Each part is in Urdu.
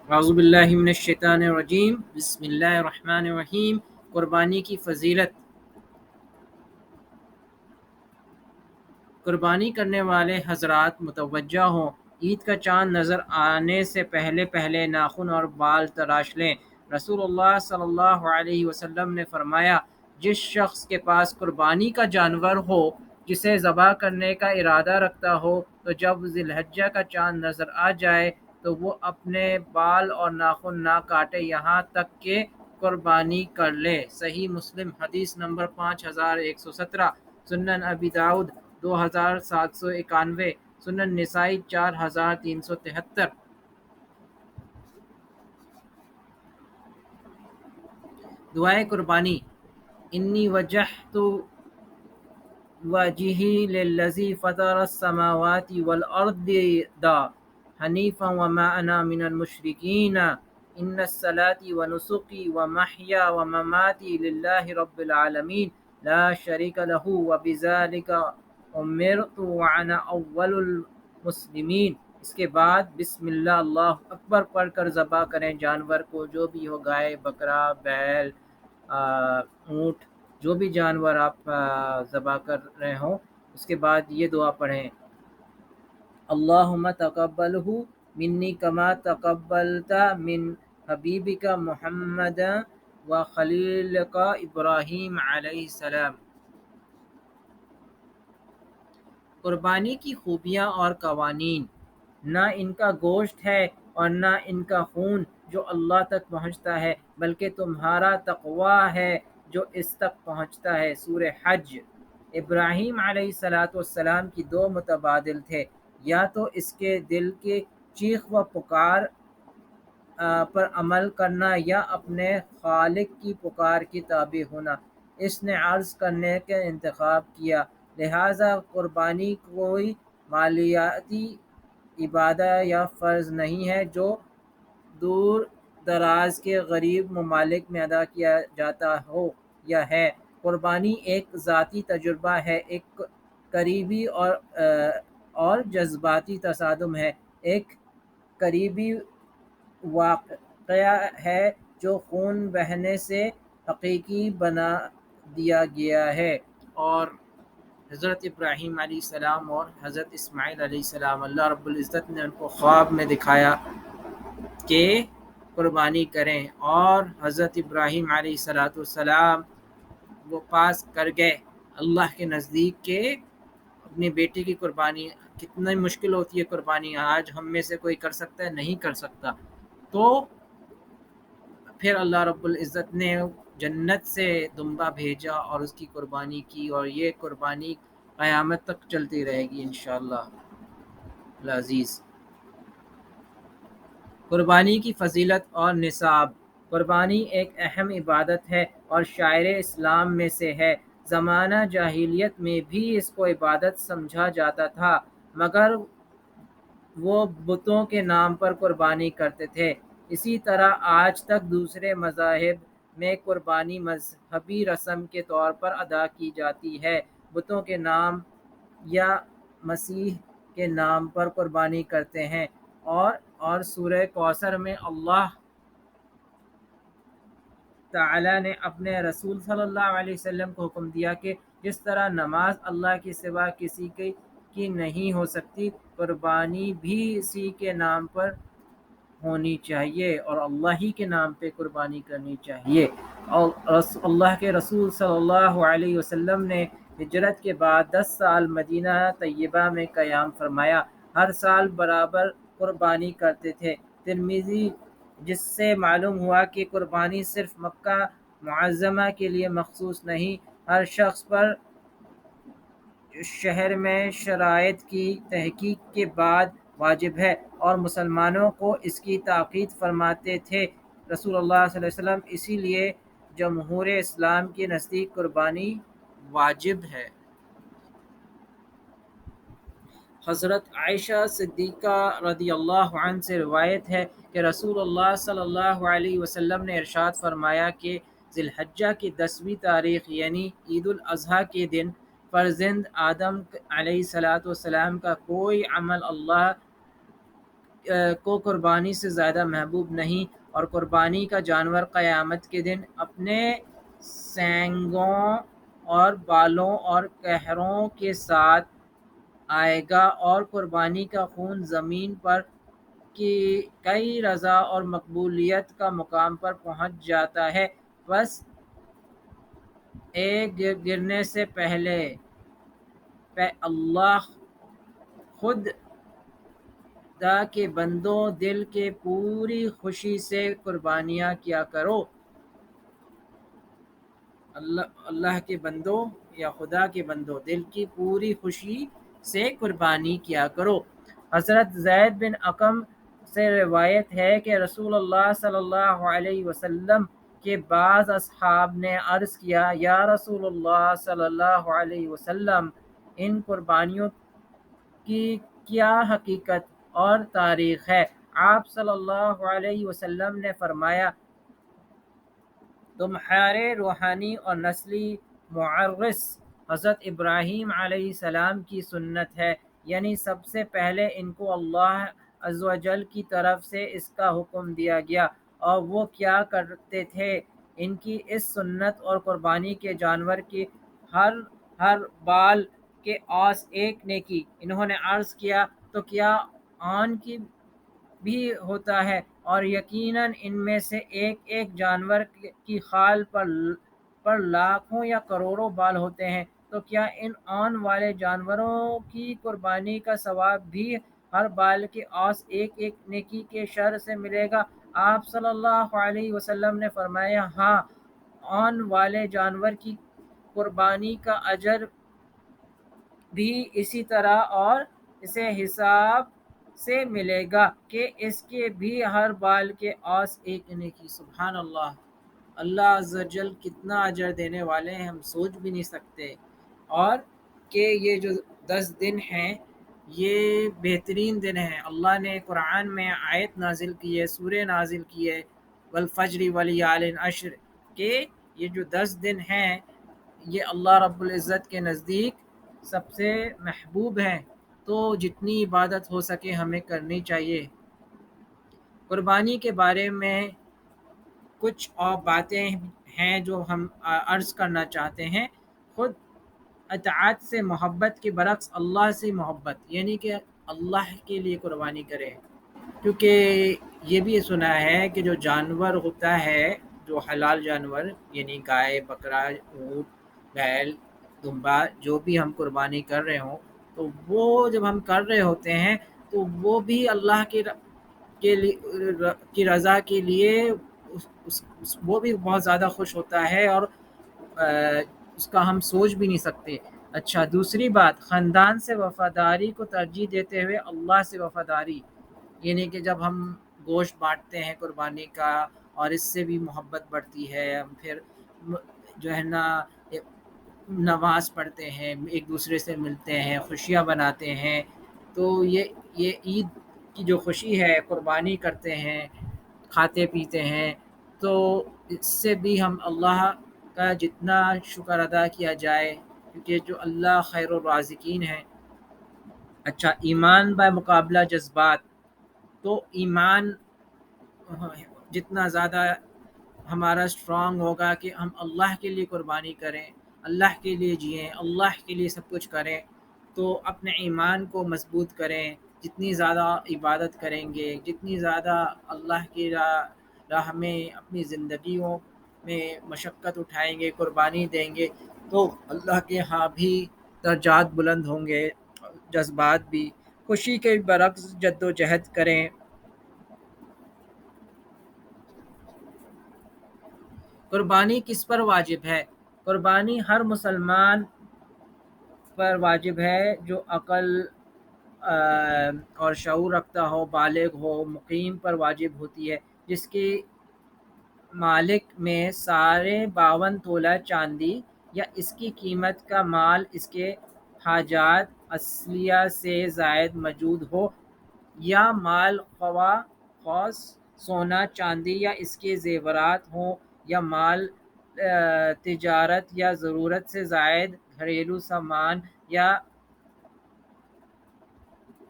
اعوذ باللہ من الشیطان الرجیم، بسم اللہ الرحمن الرحیم۔ قربانی کی فضیلت۔ قربانی کرنے والے حضرات متوجہ ہوں، عید کا چاند نظر آنے سے پہلے پہلے ناخن اور بال تراش لیں۔ رسول اللہ صلی اللہ علیہ وسلم نے فرمایا، جس شخص کے پاس قربانی کا جانور ہو، جسے ذبح کرنے کا ارادہ رکھتا ہو، تو جب ذی الحجہ کا چاند نظر آ جائے تو وہ اپنے بال اور ناخن نہ کاٹے یہاں تک کہ قربانی کر لے۔ صحیح مسلم حدیث نمبر 5117۔ سنن ابی داؤد 2791، سنن نسائی 4373۔ دعائے قربانی۔ انی وجہت وجہی للذی فطر السماوات والارض حنیفا وما انا من المشرکین، ان الصلاة ونسکی ومحیا ومماتی للہ رب العالمین لا شریک لہ وبذلک امرت وانا اول المسلمین۔ اس کے بعد بسم اللہ اللہ اکبر پڑھ کر ذبح کریں جانور کو، جو بھی ہو، گائے، بکرا، بیل، اونٹ، جو بھی جانور آپ ذبح کر رہے ہوں۔ اس کے بعد یہ دعا پڑھیں، اللہم تقبلہ منی کما تقبلت من حبیبک محمد و خلیلک ابراہیم علیہ السلام۔ قربانی کی خوبیاں اور قوانین۔ نہ ان کا گوشت ہے اور نہ ان کا خون جو اللہ تک پہنچتا ہے، بلکہ تمہارا تقویٰ ہے جو اس تک پہنچتا ہے۔ سورہ حج۔ ابراہیم علیہ السلام کی دو متبادل تھے، یا تو اس کے دل کی چیخ و پکار پر عمل کرنا یا اپنے خالق کی پکار کی تابع ہونا۔ اس نے عرض کرنے کا انتخاب کیا، لہٰذا قربانی کوئی مالیاتی عبادہ یا فرض نہیں ہے جو دور دراز کے غریب ممالک میں ادا کیا جاتا ہو یا ہے۔ قربانی ایک ذاتی تجربہ ہے، ایک قریبی اور جذباتی تصادم ہے، ایک قریبی واقعہ ہے جو خون بہنے سے حقیقی بنا دیا گیا ہے۔ اور حضرت ابراہیم علیہ السلام اور حضرت اسماعیل علیہ السلام، اللہ رب العزت نے ان کو خواب میں دکھایا کہ قربانی کریں، اور حضرت ابراہیم علیہ السلام وہ پاس کر گئے اللہ کے نزدیک کہ اپنے بیٹے کی قربانی۔ کتنی مشکل ہوتی ہے قربانی، آج ہم میں سے کوئی کر سکتا ہے؟ نہیں کر سکتا۔ تو پھر اللہ رب العزت نے جنت سے دمبا بھیجا اور اس کی قربانی کی، اور یہ قربانی قیامت تک چلتی رہے گی انشاءاللہ العزیز۔ قربانی کی فضیلت اور نصاب۔ قربانی ایک اہم عبادت ہے اور شعائر اسلام میں سے ہے۔ زمانہ جاہلیت میں بھی اس کو عبادت سمجھا جاتا تھا، مگر وہ بتوں کے نام پر قربانی کرتے تھے۔ اسی طرح آج تک دوسرے مذاہب میں قربانی مذہبی رسم کے طور پر ادا کی جاتی ہے، بتوں کے نام یا مسیح کے نام پر قربانی کرتے ہیں۔ اور سورہ کوثر میں اللہ تعالیٰ نے اپنے رسول صلی اللہ علیہ وسلم کو حکم دیا کہ جس طرح نماز اللہ کے سوا کسی کی نہیں ہو سکتی، قربانی بھی اسی کے نام پر ہونی چاہیے اور اللہ ہی کے نام پہ قربانی کرنی چاہیے۔ اور اللہ کے رسول صلی اللہ علیہ وسلم نے ہجرت کے بعد 10 سال مدینہ طیبہ میں قیام فرمایا، ہر سال برابر قربانی کرتے تھے۔ ترمذی، جس سے معلوم ہوا کہ قربانی صرف مکہ معظمہ کے لیے مخصوص نہیں، ہر شخص پر شہر میں شرائط کی تحقیق کے بعد واجب ہے، اور مسلمانوں کو اس کی تاکید فرماتے تھے رسول اللہ صلی اللہ علیہ وسلم۔ اسی لیے جمہور اسلام کے نزدیک قربانی واجب ہے۔ حضرت عائشہ صدیقہ رضی اللہ عنہ سے روایت ہے کہ رسول اللہ صلی اللہ علیہ وسلم نے ارشاد فرمایا کہ ذی الحجہ کی 10ویں تاریخ یعنی عید الاضحیٰ کے دن فرزند آدم علیہ السلام کا کوئی عمل اللہ کو قربانی سے زیادہ محبوب نہیں، اور قربانی کا جانور قیامت کے دن اپنے سینگوں اور بالوں اور کہروں کے ساتھ آئے گا، اور قربانی کا خون زمین پر کی کئی رضا اور مقبولیت کا مقام پر پہنچ جاتا ہے، بس ایک گرنے سے پہلے اللہ خود دا کہ بندوں دل کے پوری خوشی سے قربانیاں کیا کرو، اللہ کے بندوں یا خدا کے بندوں دل کی پوری خوشی سے قربانی کیا کرو۔ حضرت زید بن اقم سے روایت ہے کہ رسول اللہ صلی اللہ علیہ وسلم کے بعض اصحاب نے عرض کیا، یا رسول اللہ صلی اللہ علیہ وسلم، ان قربانیوں کی کیا حقیقت اور تاریخ ہے؟ آپ صلی اللہ علیہ وسلم نے فرمایا، تمہارے روحانی اور نسلی معرس حضرت ابراہیم علیہ السلام کی سنت ہے، یعنی سب سے پہلے ان کو اللہ عز و جل کی طرف سے اس کا حکم دیا گیا، اور وہ کیا کرتے تھے؟ ان کی اس سنت اور قربانی کے جانور کی ہر بال کے اوس ایک نیکی۔ انہوں نے عرض کیا، تو کیا آن کی بھی ہوتا ہے؟ اور یقیناً ان میں سے ایک ایک جانور کی خال پر لاکھوں یا کروڑوں بال ہوتے ہیں، تو کیا ان آن والے جانوروں کی قربانی کا ثواب بھی ہر بال کے اوس ایک ایک نیکی کے شرح سے ملے گا؟ آپ صلی اللہ علیہ وسلم نے فرمایا، ہاں، آن والے جانور کی قربانی کا اجر بھی اسی طرح اور اسے حساب سے ملے گا کہ اس کے بھی ہر بال کے اوس ایک نیکی۔ سبحان اللہ، اللہ عز و جل کتنا اجر دینے والے ہیں، ہم سوچ بھی نہیں سکتے۔ اور کہ یہ جو 10 دن ہیں یہ بہترین دن ہیں، اللہ نے قرآن میں آیت نازل کی ہے، سورہ نازل کی ہے، والفجر ولیال عشر، کہ یہ جو 10 دن ہیں یہ اللہ رب العزت کے نزدیک سب سے محبوب ہیں، تو جتنی عبادت ہو سکے ہمیں کرنی چاہیے۔ قربانی کے بارے میں کچھ اور باتیں ہیں جو ہم عرض کرنا چاہتے ہیں۔ خود اطاعت سے محبت کے برعکس اللہ سے محبت، یعنی کہ اللہ کے لیے قربانی کرے، کیونکہ یہ بھی سنا ہے کہ جو جانور ہوتا ہے، جو حلال جانور یعنی گائے، بکرا، اونٹ، بیل، دمبا، جو بھی ہم قربانی کر رہے ہوں، تو وہ جب ہم کر رہے ہوتے ہیں تو وہ بھی اللہ کی رضا کے لیے وہ بھی بہت زیادہ خوش ہوتا ہے، اور اس کا ہم سوچ بھی نہیں سکتے۔ اچھا، دوسری بات، خاندان سے وفاداری کو ترجیح دیتے ہوئے اللہ سے وفاداری، یعنی کہ جب ہم گوشت بانٹتے ہیں قربانی کا، اور اس سے بھی محبت بڑھتی ہے، ہم پھر جو ہے نا نماز پڑھتے ہیں، ایک دوسرے سے ملتے ہیں، خوشیاں بناتے ہیں، تو یہ عید کی جو خوشی ہے، قربانی کرتے ہیں، کھاتے پیتے ہیں، تو اس سے بھی ہم اللہ کا جتنا شکر ادا کیا جائے، کیونکہ جو اللہ خیر الرازقین ہے۔ اچھا، ایمان بمقابلہ جذبات، تو ایمان جتنا زیادہ ہمارا اسٹرانگ ہوگا کہ ہم اللہ کے لیے قربانی کریں، اللہ کے لیے جئیں، اللہ کے لیے سب کچھ کریں، تو اپنے ایمان کو مضبوط کریں۔ جتنی زیادہ عبادت کریں گے، جتنی زیادہ اللہ کی راہ میں اپنی زندگیوں میں مشقت اٹھائیں گے، قربانی دیں گے، تو اللہ کے ہاں بھی درجات بلند ہوں گے، جذبات بھی۔ خوشی کے برعکس جد و جہد کریں۔ قربانی کس پر واجب ہے؟ قربانی ہر مسلمان پر واجب ہے جو عقل اور شعور رکھتا ہو، بالغ ہو، مقیم پر واجب ہوتی ہے، جس کی مالک میں ساڑھے 52 تولہ چاندی یا اس کی قیمت کا مال اس کے حاجات اصلیہ سے زائد موجود ہو، یا مال خواہ سونا، چاندی یا اس کے زیورات ہوں، یا مال تجارت یا ضرورت سے زائد گھریلو سامان یا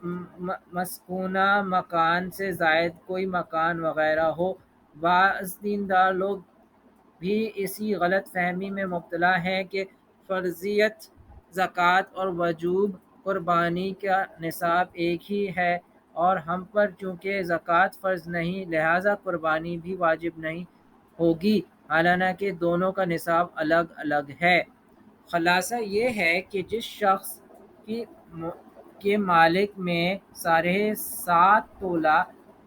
مسکونہ مکان سے زائد کوئی مکان وغیرہ ہو۔ بعض دیندار لوگ بھی اسی غلط فہمی میں مبتلا ہیں کہ فرضیت زکوٰۃ اور وجوب قربانی کا نصاب ایک ہی ہے، اور ہم پر چونکہ زکوٰۃ فرض نہیں لہٰذا قربانی بھی واجب نہیں ہوگی، حالانکہ دونوں کا نصاب الگ الگ ہے۔ خلاصہ یہ ہے کہ جس شخص کی کے مالک میں 7.5 تولہ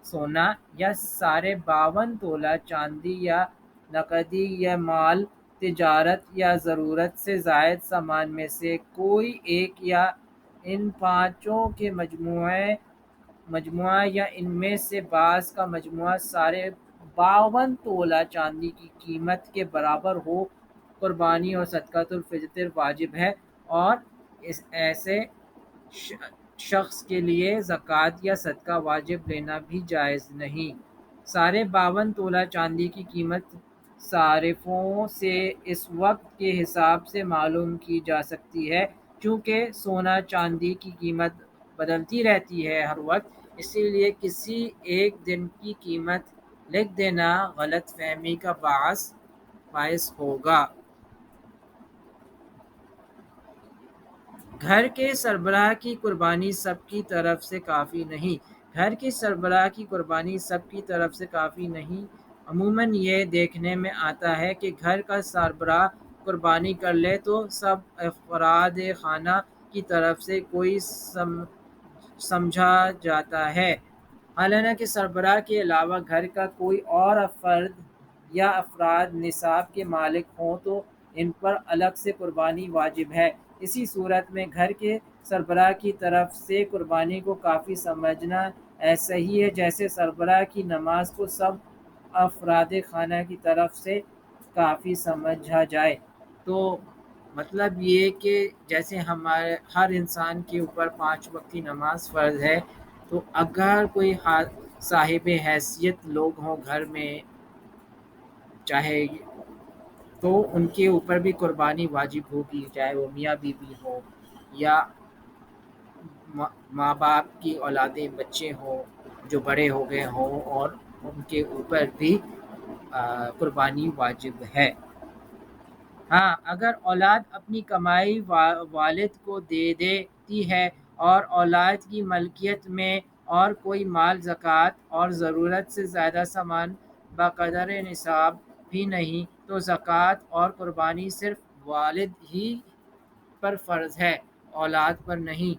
سونا یا 52 تولہ چاندی یا نقدی یا مال تجارت یا ضرورت سے زائد سامان میں سے کوئی ایک یا ان پانچوں کے مجموعہ یا ان میں سے بعض کا مجموعہ 52 تولہ چاندی کی قیمت کے برابر ہو، قربانی اور صدقۃ الفطر واجب ہے، اور ایسے شخص کے لیے زکوٰۃ یا صدقہ واجب لینا بھی جائز نہیں۔ 52 تولہ چاندی کی قیمت صارفوں سے اس وقت کے حساب سے معلوم کی جا سکتی ہے، چونکہ سونا چاندی کی قیمت بدلتی رہتی ہے ہر وقت، اسی لیے کسی ایک دن کی قیمت لکھ دینا غلط فہمی کا باعث ہوگا۔ گھر کے سربراہ کی قربانی سب کی طرف سے کافی نہیں۔ گھر کے سربراہ کی قربانی سب کی طرف سے کافی نہیں۔ عموماً یہ دیکھنے میں آتا ہے کہ گھر کا سربراہ قربانی کر لے تو سب افراد خانہ کی طرف سے کوئی سمجھا جاتا ہے، حالانکہ سربراہ کے علاوہ گھر کا کوئی اور فرد یا افراد نصاب کے مالک ہوں تو ان پر الگ سے قربانی واجب ہے۔ اسی صورت میں گھر کے سربراہ کی طرف سے قربانی کو کافی سمجھنا ایسا ہی ہے جیسے سربراہ کی نماز کو سب افراد خانہ کی طرف سے کافی سمجھا جائے۔ تو مطلب یہ کہ جیسے ہمارے ہر انسان کے اوپر 5 وقت کی نماز فرض ہے، تو اگر کوئی صاحب حیثیت لوگ ہوں گھر میں چاہے، تو ان کے اوپر بھی قربانی واجب ہوگی، چاہے وہ میاں بیوی ہو یا ماں باپ کی اولادیں بچے ہوں جو بڑے ہو گئے ہوں، اور ان کے اوپر بھی قربانی واجب ہے۔ ہاں، اگر اولاد اپنی کمائی والد کو دے دیتی ہے اور اولاد کی ملکیت میں اور کوئی مال زکوٰۃ اور ضرورت سے زیادہ سامان بقدر نصاب بھی نہیں، تو زکوٰۃ اور قربانی صرف والد ہی پر فرض ہے، اولاد پر نہیں۔